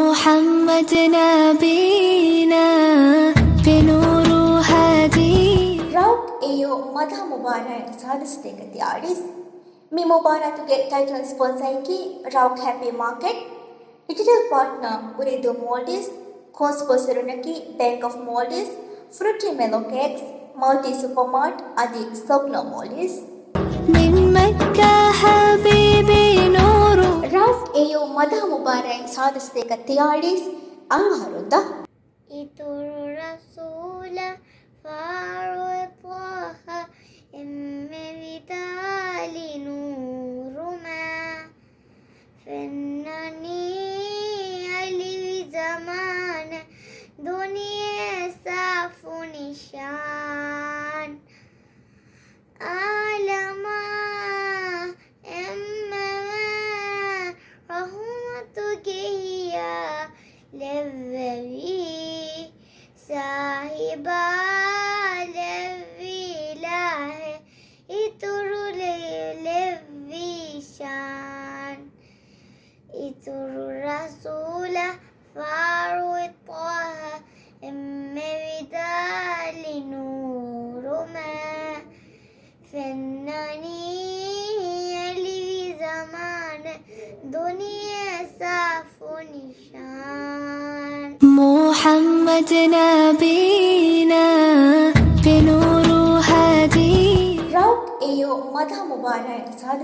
محمد نبينا بنور هادي. Rauk AO Madha Mubarak ಸಾಧಿಸಬೇಕಂತೆ ಆಡಿಸ್ ಮಿ ಮುಬಾರಕ್ಗೆ ಟೈಟಲ್ ಸ್ಪಾನ್ಸರ್ ಕಿ Rauk Happy Market digital partner ಉರಿದು ಮೋಲ್ಡಿಸ್ ಕೋಸ್ ಪೊಸರುನಕಿ ಬ್ಯಾಂಕ್ ಆಫ್ ಮೋಲ್ಡಿಸ್ Frooti mellow cakes multi Supermart ಆದಿ ಸೋಕ್ಲೋ ಮೋಲ್ಡಿಸ್ من مكة حبيبي نور. Rauk AO Madha Mubarak ಸಾಧಿಸಬೇಕಂತೆ ಆಡಿಸ್ ಅಂಗರುದ ಇತುರು ರಸೂಲ فاروق طه إم بتالي نور ما فنني علي زمان دنيا ساف نشان عالما إما رحمتك هي لذوي صاحبا إتر رسول فاروق طه إم بدال نور ما فنني لي زمان دنيا ساف نشان محمد نبينا بنور هادي. Rauk AO Madha Mubarak